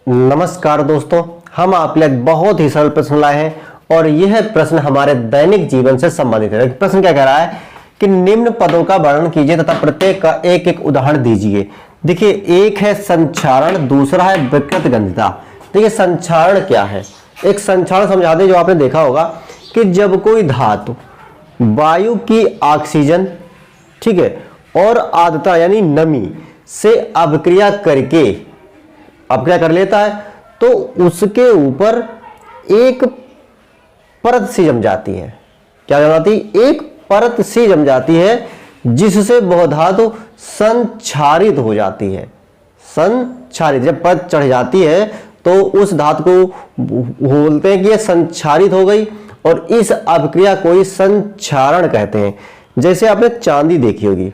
नमस्कार दोस्तों, हम आपके लिए बहुत ही सरल प्रश्न लाए हैं और यह प्रश्न हमारे दैनिक जीवन से संबंधित है। प्रश्न क्या कह रहा है कि निम्न पदों का वर्णन कीजिए तथा प्रत्येक का एक एक उदाहरण दीजिए। देखिए, एक है संक्षारण, दूसरा है विकृत गंधता। देखिए, संक्षारण क्या है? एक संक्षारण समझाते, जो आपने देखा होगा कि जब कोई धातु वायु की ऑक्सीजन, ठीक है, और आर्द्रता यानी नमी से अभिक्रिया करके अभिक्रिया कर लेता है तो उसके ऊपर एक परत सी जम जाती है। क्या जम जाती है? एक परत सी जम जाती है जिससे वह धातु संक्षारित हो जाती है। संक्षारित, जब परत चढ़ जाती है तो उस धातु को बोलते हैं कि यह संक्षारित हो गई और इस अभिक्रिया को ही संक्षारण कहते हैं। जैसे आपने चांदी देखी होगी,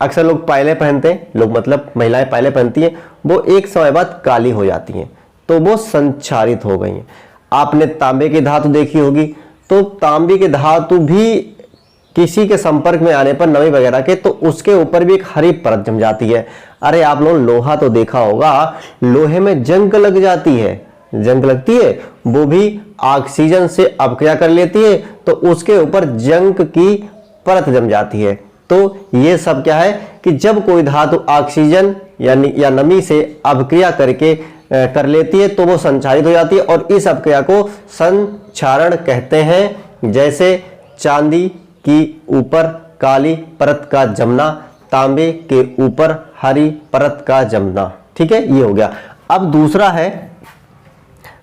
अक्सर लोग पायलें पहनते हैं, लोग मतलब महिलाएं पायलें पहनती हैं, वो एक समय बाद काली हो जाती हैं तो वो संक्षारित हो गई हैं। आपने तांबे की धातु देखी होगी, तो तांबे की धातु भी किसी के संपर्क में आने पर नमी वगैरह के तो उसके ऊपर भी एक हरी परत जम जाती है। अरे आप लोग लोहा तो देखा होगा, लोहे में जंग लग जाती है, जंग लगती है, वो भी ऑक्सीजन से अभिक्रिया कर लेती है तो उसके ऊपर जंग की परत जम जाती है। तो ये सब क्या है कि जब कोई धातु ऑक्सीजन या नमी से अभिक्रिया करके कर लेती है तो वो संक्षारित हो जाती है और इस अभिक्रिया को संक्षारण कहते हैं। जैसे चांदी की ऊपर काली परत का जमना, तांबे के ऊपर हरी परत का जमना। ठीक है, ये हो गया। अब दूसरा है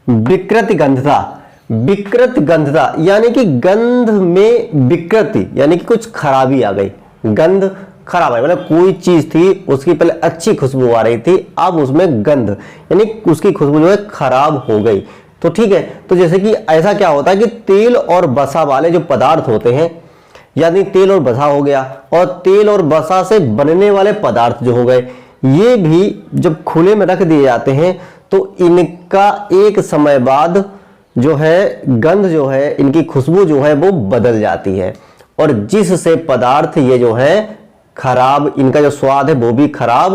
विकृत गंधता। विकृत गंधता यानी कि गंध में विकृति, यानी कि कुछ खराबी आ गई, गंध खराब है, मतलब कोई चीज थी उसकी पहले अच्छी खुशबू आ रही थी, अब उसमें गंध यानी उसकी खुशबू जो है खराब हो गई। तो ठीक है, तो जैसे कि ऐसा क्या होता है कि तेल और वसा वाले जो पदार्थ होते हैं, यानी तेल और वसा हो गया और तेल और वसा से बनने वाले पदार्थ जो हो गए, ये भी जब खुले में रख दिए जाते हैं तो इनका एक समय बाद जो है गंध जो है, इनकी खुशबू जो है वो बदल जाती है और जिससे पदार्थ ये जो है खराब, इनका जो स्वाद है वो भी खराब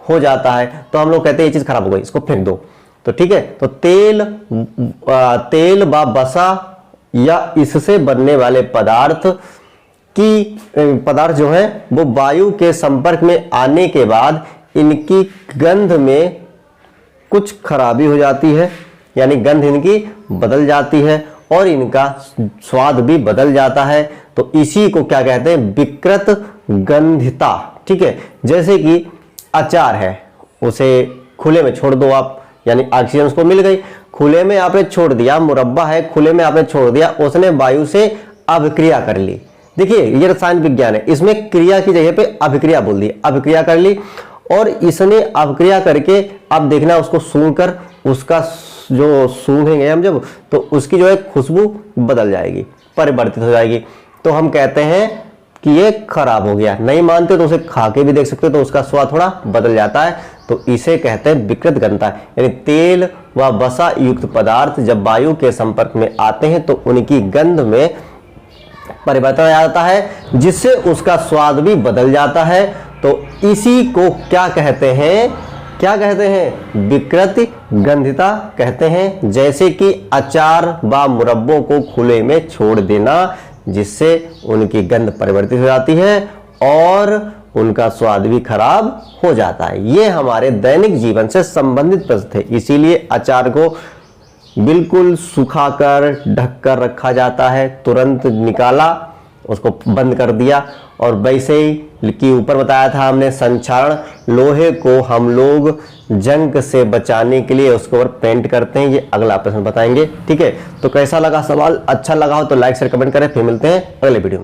हो जाता है। तो हम लोग कहते हैं ये चीज खराब हो गई, इसको फेंक दो। तो ठीक है, तो तेल व वसा या इससे बनने वाले पदार्थ जो है वो वायु के संपर्क में आने के बाद इनकी गंध में कुछ खराबी हो जाती है, यानी गंध इनकी बदल जाती है और इनका स्वाद भी बदल जाता है। तो इसी को क्या कहते हैं? विकृत गंधिता। ठीक है, जैसे कि अचार है, उसे खुले में छोड़ दो आप, यानी ऑक्सीजन उसको मिल गई, खुले में आपने छोड़ दिया। मुरब्बा है, खुले में आपने छोड़ दिया, उसने वायु से अभिक्रिया कर ली। देखिए, ये रसायन विज्ञान है, इसमें क्रिया की जगह पे अभिक्रिया बोल दी, अभिक्रिया कर ली और इसने अभिक्रिया करके अब देखना उसको सूंघ कर, उसका जो सूंघेंगे हम जब, तो उसकी जो है खुशबू बदल जाएगी, परिवर्तित हो जाएगी। तो हम कहते हैं कि ये खराब हो गया। नहीं मानते तो उसे खा के भी देख सकते हो, तो उसका स्वाद थोड़ा बदल जाता है। तो इसे कहते हैं विकृत गंधता, यानी तेल व वसा युक्त पदार्थ जब वायु के संपर्क में आते हैं तो उनकी गंध में परिवर्तन आ जाता है, जिससे उसका स्वाद भी बदल जाता है। तो इसी को क्या कहते हैं? क्या कहते हैं? विकृत गंधिता कहते हैं। जैसे कि अचार व मुरब्बों को खुले में छोड़ देना, जिससे उनकी गंध परिवर्तित हो जाती है और उनका स्वाद भी खराब हो जाता है। ये हमारे दैनिक जीवन से संबंधित प्रश्न थे, इसीलिए अचार को बिल्कुल सुखाकर ढककर रखा जाता है, तुरंत निकाला, उसको बंद कर दिया। और वैसे ही कि ऊपर बताया था हमने संक्षारण, लोहे को हम लोग जंग से बचाने के लिए उसके ऊपर पेंट करते हैं। ये अगला प्रश्न बताएंगे। ठीक है, तो कैसा लगा सवाल? अच्छा लगा हो तो लाइक शेयर कमेंट करें। फिर मिलते हैं अगले वीडियो में।